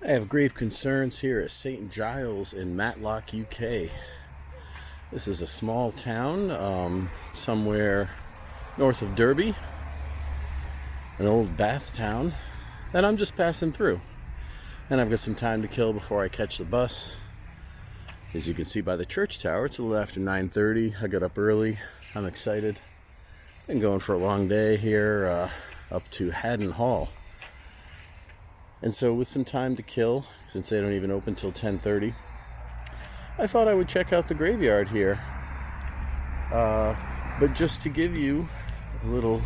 I have grave concerns here at St. Giles in Matlock, UK. This is a small town somewhere north of Derby, an old bath town that I'm just passing through. And I've got some time to kill before I catch the bus. As you can see by the church tower, it's a little after 9:30. I got up early. I'm excited. Been going for a long day here up to Haddon Hall. And so with some time to kill, since they don't even open till 10:30, I thought I would check out the graveyard here. But just to give you a little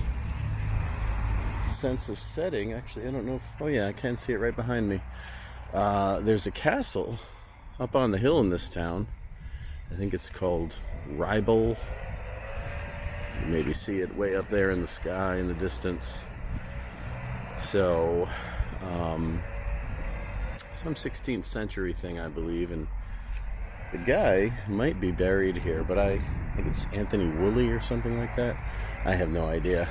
sense of setting, actually I don't know if, oh yeah, I can see it right behind me. There's a castle up on the hill in this town. I think it's called Ribble. You maybe see it way up there in the sky in the distance. So some 16th century thing, I believe, and the guy might be buried here, but I think it's Anthony Woolley or something like that. I have no idea.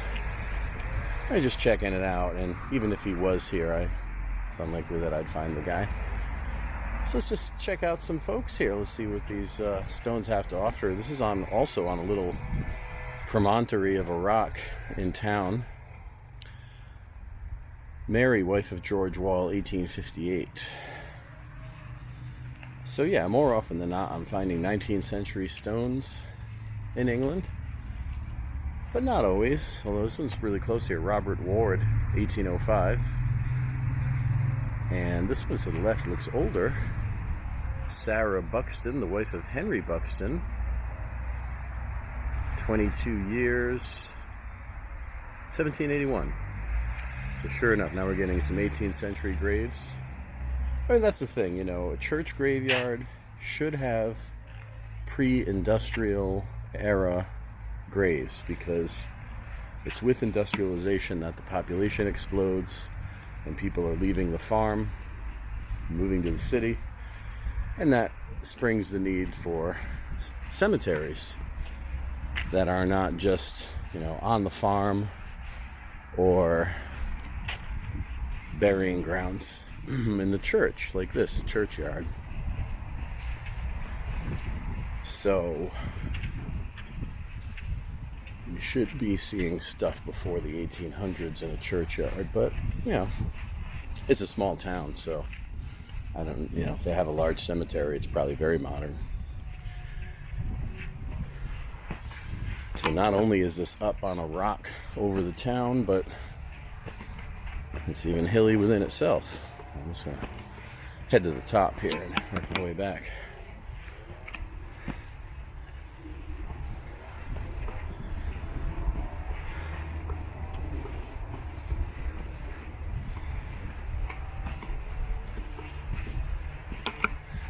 I'm just checking it out, and even if he was here, it's unlikely that I'd find the guy. So let's just check out some folks here. Let's see what these stones have to offer. This is also on a little promontory of a rock in town. Mary, wife of George Wall, 1858. So yeah, more often than not, I'm finding 19th century stones in England. But not always, although this one's really close here. Robert Ward, 1805. And this one to the left looks older. Sarah Buxton, the wife of Henry Buxton. 22 years, 1781. So sure enough, now we're getting some 18th century graves. I mean, that's the thing, you know, a church graveyard should have pre-industrial era graves, because it's with industrialization that the population explodes and people are leaving the farm, moving to the city, and that springs the need for cemeteries that are not just, you know, on the farm or burying grounds in the church like this, a churchyard. So you should be seeing stuff before the 1800s in a churchyard, but you know, it's a small town, so I don't, you know, if they have a large cemetery, it's probably very modern. So not only is this up on a rock over the town, but it's even hilly within itself. I'm just going to head to the top here and work my way back.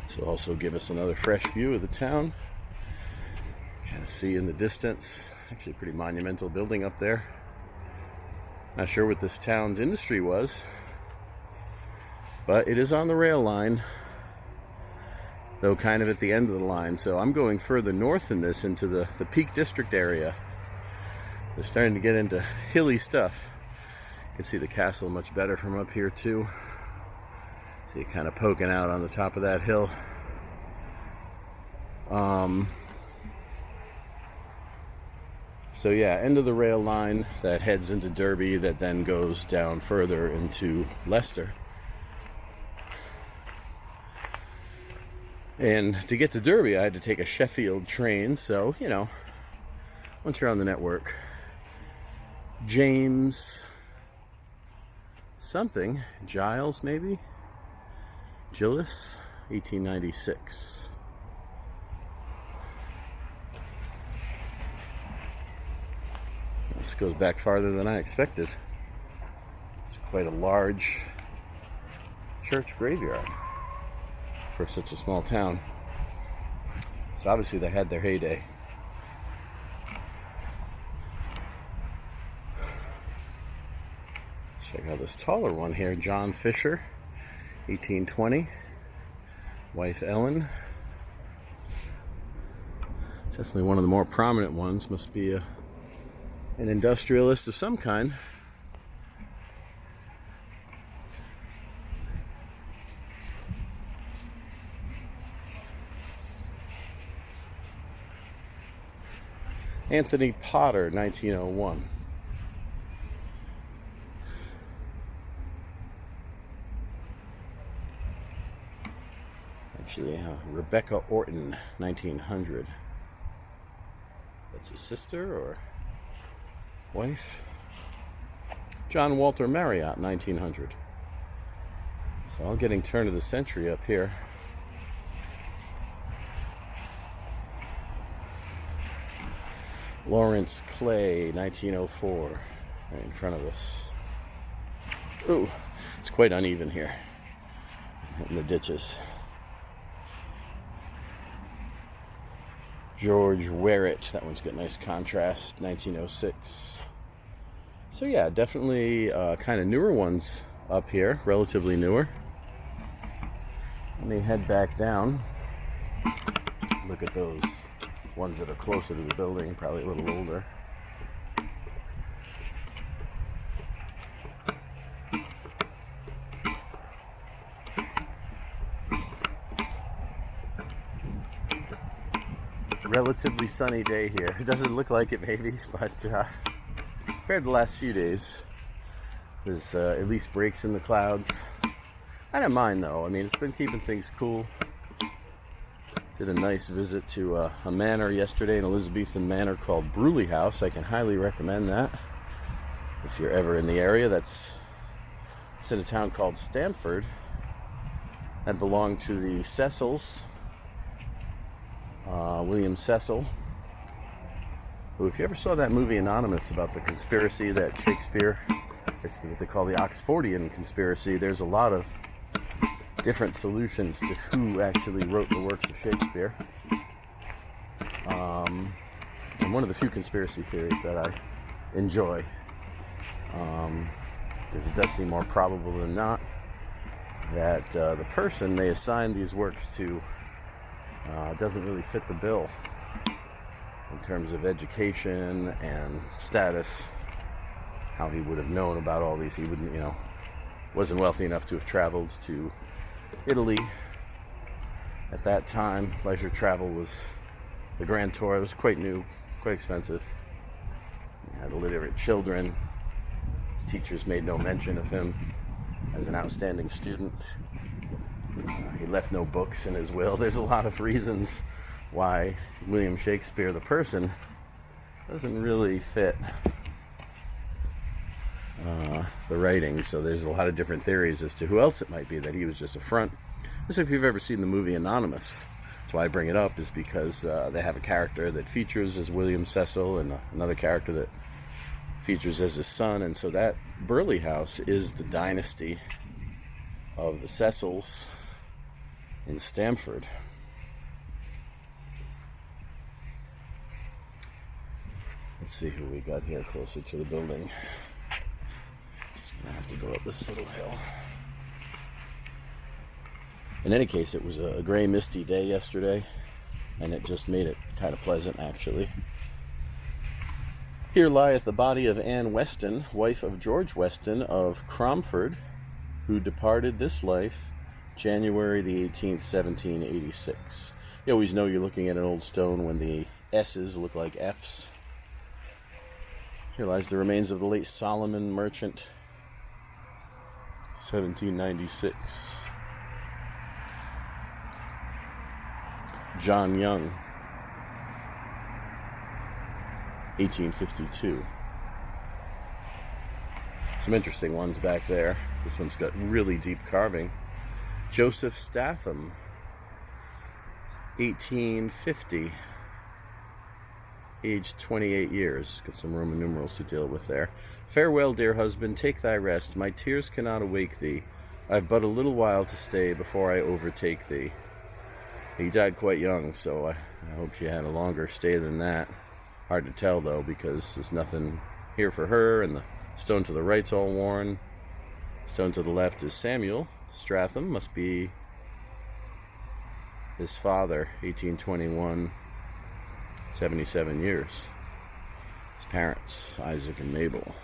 This will also give us another fresh view of the town. Kind of see in the distance, actually a pretty monumental building up there. Not sure what this town's industry was, but it is on the rail line, though kind of at the end of the line. So I'm going further north in this, into the Peak District area. They're starting to get into hilly stuff. You can see the castle much better from up here too. See it kind of poking out on the top of that hill. So yeah, end of the rail line that heads into Derby, that then goes down further into Leicester. And to get to Derby, I had to take a Sheffield train, so, you know, once you're on the network. James something, Giles maybe? Gillis, 1896. This goes back farther than I expected. It's quite a large church graveyard for such a small town. So obviously they had their heyday. Check out this taller one here, John Fisher, 1820. Wife Ellen. Definitely one of the more prominent ones. Must be an industrialist of some kind. Anthony Potter, 1901. Actually, Rebecca Orton, 1900. That's his sister or wife. John Walter Marriott, 1900. So all getting turn of the century up here. Lawrence Clay, 1904, right in front of us. Ooh, it's quite uneven here in the ditches. George Werrett, that one's got nice contrast, 1906. So yeah, definitely kind of newer ones up here, relatively newer. Let me head back down. Look at those ones that are closer to the building, probably a little older. Relatively sunny day here. It doesn't look like it maybe, but compared to the last few days, there's at least breaks in the clouds. I don't mind though. I mean, it's been keeping things cool. Did a nice visit to a manor yesterday, an Elizabethan manor called Bruley House. I can highly recommend that if you're ever in the area. It's in a town called Stamford that belonged to the Cecils. William Cecil, who, if you ever saw that movie Anonymous about the conspiracy that Shakespeare, it's what they call the Oxfordian conspiracy, there's a lot of different solutions to who actually wrote the works of Shakespeare. And one of the few conspiracy theories that I enjoy, because it does seem more probable than not that the person they assigned these works to doesn't really fit the bill in terms of education and status. How he would have known about all these. He wouldn't, wasn't wealthy enough to have traveled to Italy at that time. Leisure travel was the grand tour. It was quite new, quite expensive. He had illiterate children. His teachers made no mention of him as an outstanding student. He left no books in his will. There's a lot of reasons why William Shakespeare, the person, doesn't really fit the writing. So there's a lot of different theories as to who else it might be, that he was just a front. Just if you've ever seen the movie Anonymous, that's why I bring it up, is because they have a character that features as William Cecil and another character that features as his son. And so that Burley House is the dynasty of the Cecils in Stamford. Let's see who we got here closer to the building. Just gonna have to go up this little hill. In any case, it was a gray, misty day yesterday, and it just made it kind of pleasant, actually. Here lieth the body of Anne Weston, wife of George Weston of Cromford, who departed this life January the 18th, 1786. You always know you're looking at an old stone when the S's look like F's. Here lies the remains of the late Solomon Merchant, 1796. John Young, 1852. Some interesting ones back there. This one's got really deep carving. Joseph Statham, 1850. Aged 28 years. Got some Roman numerals to deal with there. Farewell, dear husband, take thy rest. My tears cannot awake thee. I've but a little while to stay before I overtake thee. He died quite young, so I hope she had a longer stay than that. Hard to tell, though, because there's nothing here for her, and the stone to the right's all worn. Stone to the left is Samuel Stratham, must be his father, 1821, 77 years. His parents, Isaac and Mabel.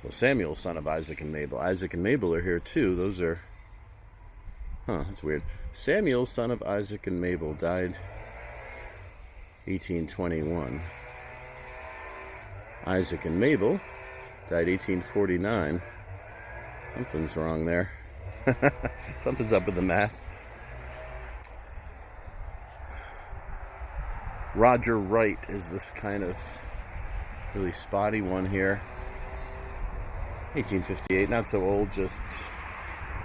So Samuel, son of Isaac and Mabel. Isaac and Mabel are here too. Those are, that's weird. Samuel, son of Isaac and Mabel, died 1821. Isaac and Mabel died 1849. Something's wrong there. Something's up with the math. Roger Wright is this kind of really spotty one here. 1858, not so old, just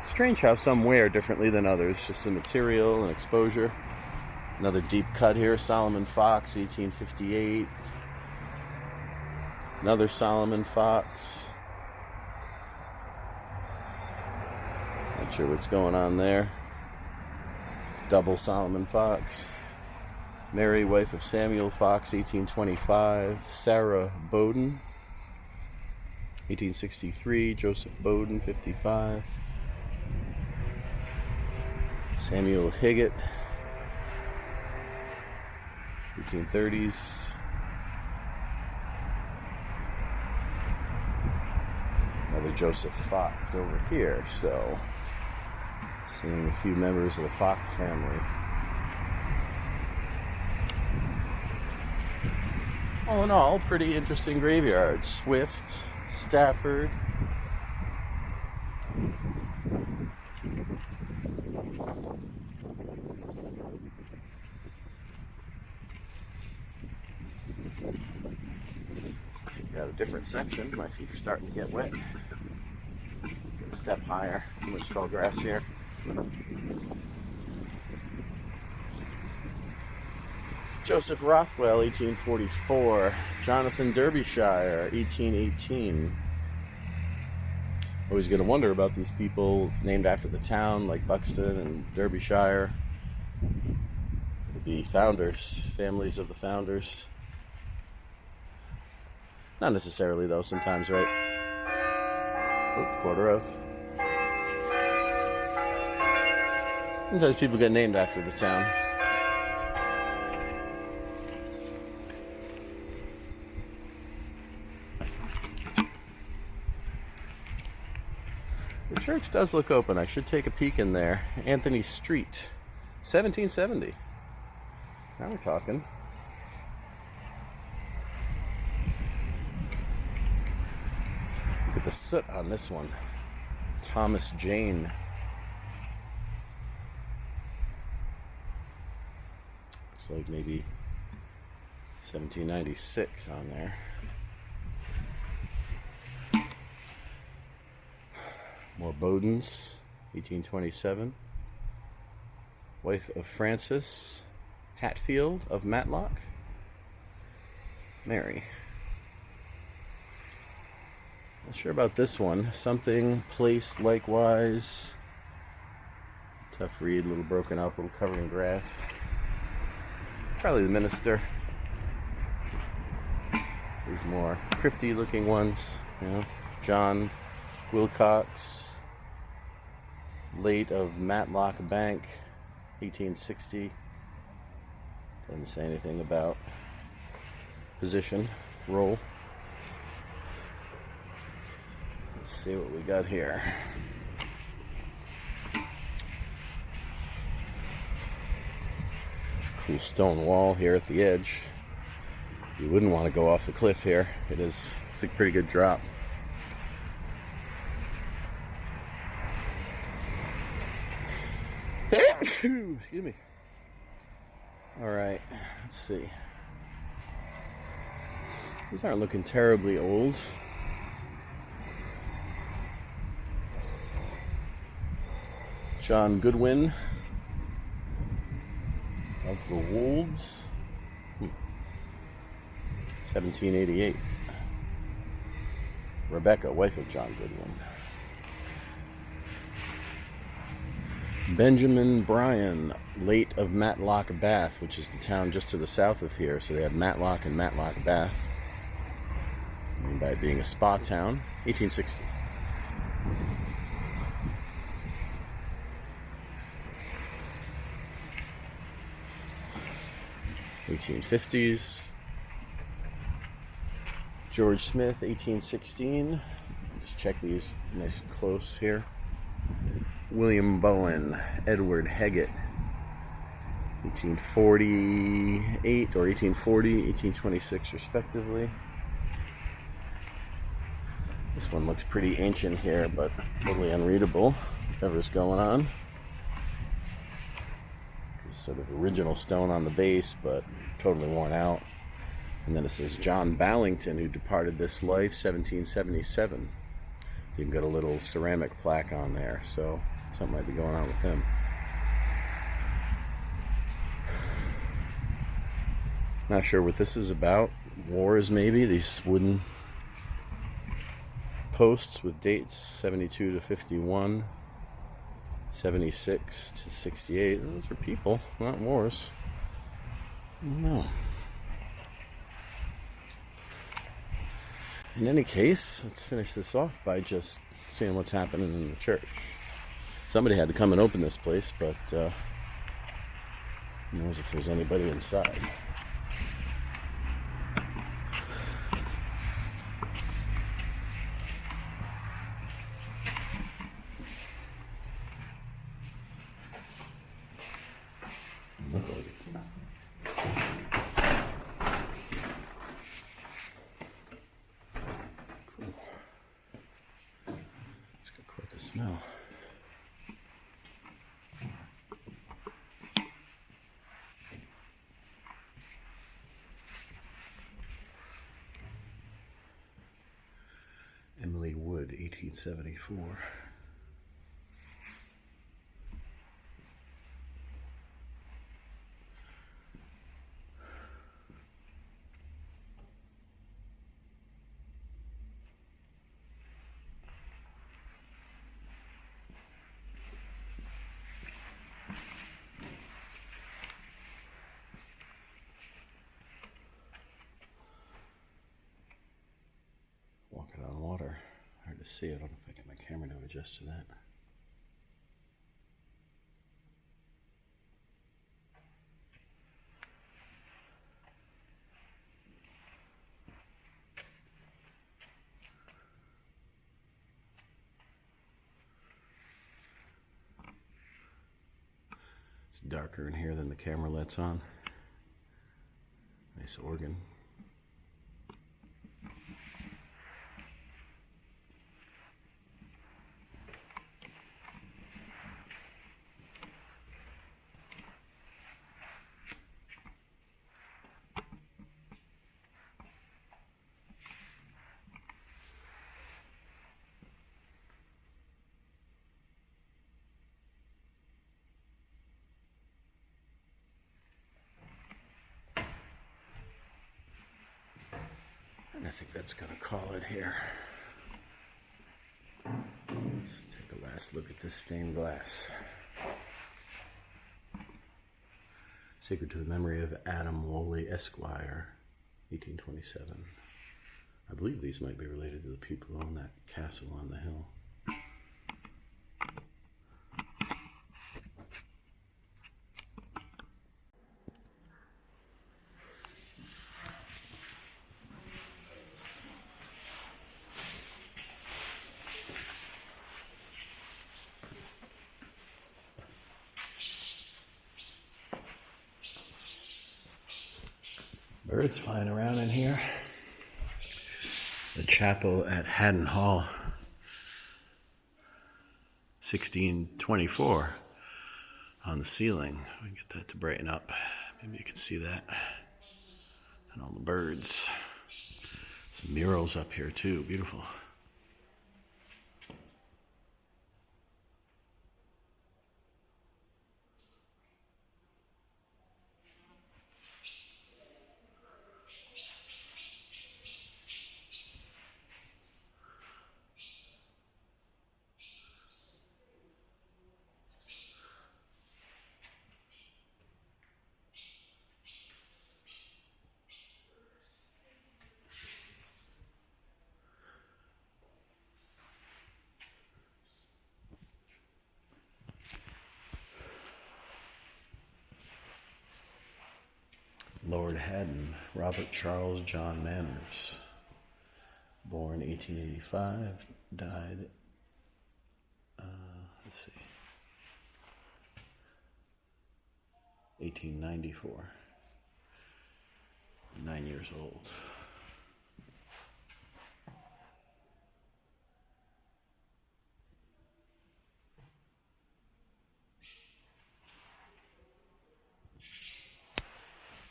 strange how some wear differently than others. Just the material and exposure. Another deep cut here, Solomon Fox, 1858. Another Solomon Fox. Not sure what's going on there. Double Solomon Fox. Mary, wife of Samuel Fox, 1825. Sarah Bowden, 1863. Joseph Bowden, 55. Samuel Higgett, 1830s. Another Joseph Fox over here. So, seeing a few members of the Fox family. All in all, pretty interesting graveyard. Swift, Stafford. Got a different section. My feet are starting to get wet. Get a step higher. Too much tall grass here. Joseph Rothwell, 1844. Jonathan Derbyshire, 1818. Always going to wonder about these people named after the town, like Buxton and Derbyshire. The founders, families of the founders. Not necessarily, though, sometimes, right? Oh, quarter of. Sometimes people get named after the town. The church does look open. I should take a peek in there. Anthony Street, 1770. Now we're talking. Look at the soot on this one. Thomas Jane. Looks like maybe 1796 on there. More Bowdens, 1827. Wife of Francis Hatfield of Matlock. Mary. Not sure about this one. Something placed likewise. Tough read, a little broken up, a little covered in grass. Probably the minister. These more crypty looking ones. You know, John Wilcox, late of Matlock Bank, 1860. Doesn't say anything about position, role. Let's see what we got here. Cool stone wall here at the edge. You wouldn't want to go off the cliff here. It's a pretty good drop. Excuse me. Alright, let's see. These aren't looking terribly old. John Goodwin of the Wolds, 1788. Rebecca, wife of John Goodwin. Benjamin Bryan, late of Matlock Bath, which is the town just to the south of here. So they have Matlock and Matlock Bath. And by being a spa town, 1860. (1850s). George Smith, 1816. Just check these nice close here. William Bowen, Edward Heggett, 1848 or 1840, 1826 respectively. This one looks pretty ancient here, but totally unreadable, whatever's going on. It's sort of original stone on the base, but totally worn out. And then it says John Ballington, who departed this life 1777. So you've got a little ceramic plaque on there, so something might be going on with him. Not sure what this is about. Wars, maybe. These wooden posts with dates 72 to 51, 76 to 68. Those are people, not wars. I don't know. In any case, let's finish this off by just seeing what's happening in the church. Somebody had to come and open this place, but who knows if there's anybody inside. It's got quite the smell. Emily Wood, 1874. Walking on water. Hard to see. I don't know if I get my camera to adjust to that. It's darker in here than the camera lets on. Nice organ. I think that's going to call it here. Let's take a last look at this stained glass. Sacred to the memory of Adam Woolley, Esquire, 1827. I believe these might be related to the people who own that castle on the hill. Birds flying around in here. The chapel at Haddon Hall, 1624, on the ceiling. We can get that to brighten up. Maybe you can see that. And all the birds. Some murals up here too, beautiful. Lord Haddon, Robert Charles John Manners, born 1885, died, let's see, 1894. 9 years old.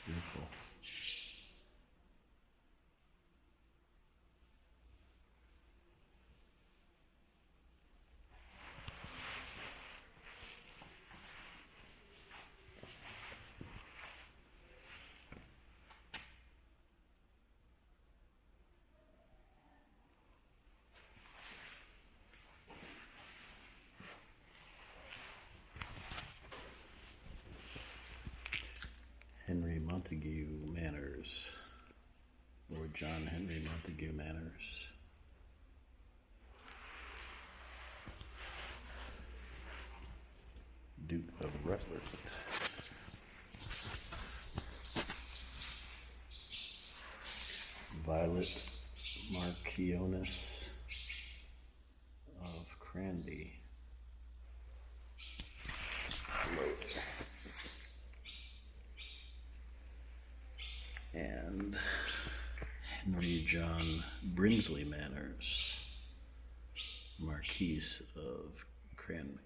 Beautiful. Henry Montague Manors. Lord John Henry Montague Manors. Duke of Rutland. Violet Marchioness of Cranby. Hello there. And Henry John Brinsley Manors, Marquis of Cranby.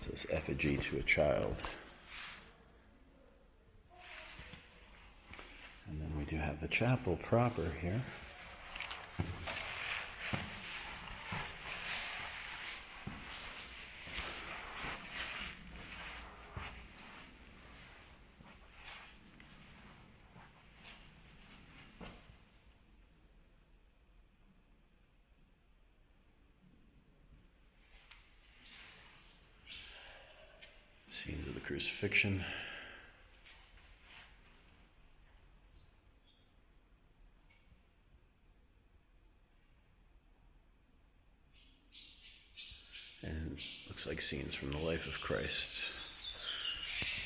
This effigy to a child. And then we do have the chapel proper here. Scenes of the crucifixion. And looks like scenes from the life of Christ.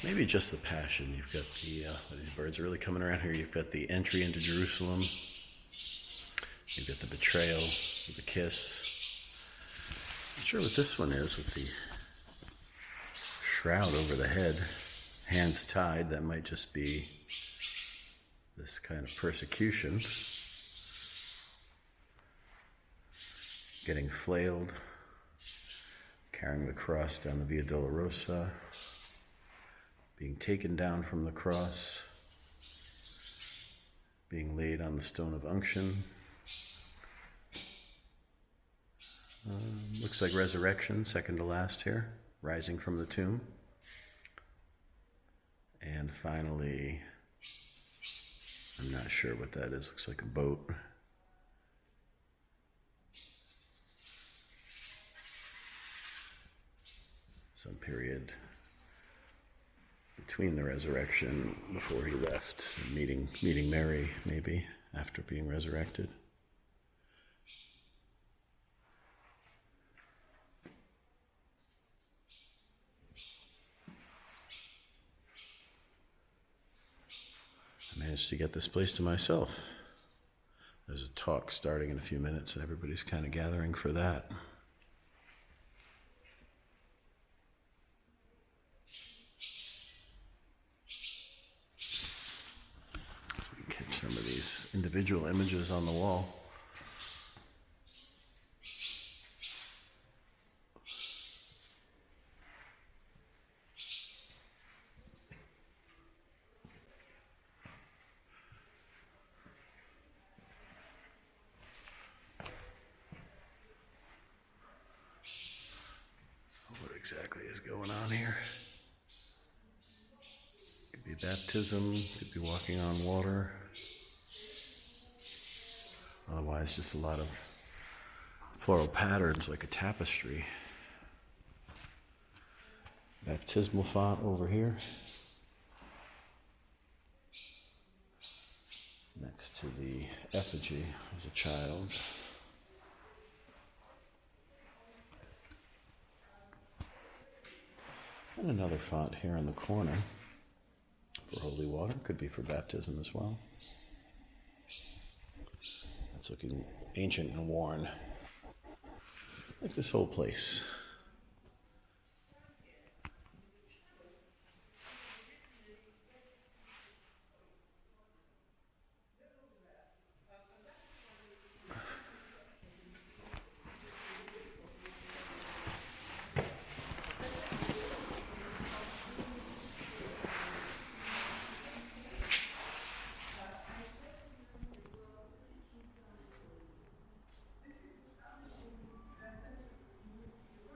Maybe just the Passion. You've got the, these birds are really coming around here. You've got the entry into Jerusalem. You've got the betrayal, the kiss. I'm not sure what this one is with the shroud over the head, hands tied. That might just be this kind of persecution. Getting flailed, carrying the cross down the Via Dolorosa, being taken down from the cross, being laid on the stone of unction. Looks like resurrection, second to last here, rising from the tomb. And finally, I'm not sure what that is. Looks like a boat. Some period between the resurrection, before he left, meeting Mary, maybe, after being resurrected. I managed to get this place to myself. There's a talk starting in a few minutes, and everybody's kind of gathering for that. So we can catch some of these individual images on the wall. Exactly is going on here. Could be baptism, could be walking on water. Otherwise, just a lot of floral patterns like a tapestry. Baptismal font over here. Next to the effigy as a child. And another font here in the corner for holy water. Could be for baptism as well. That's looking ancient and worn, like this whole place.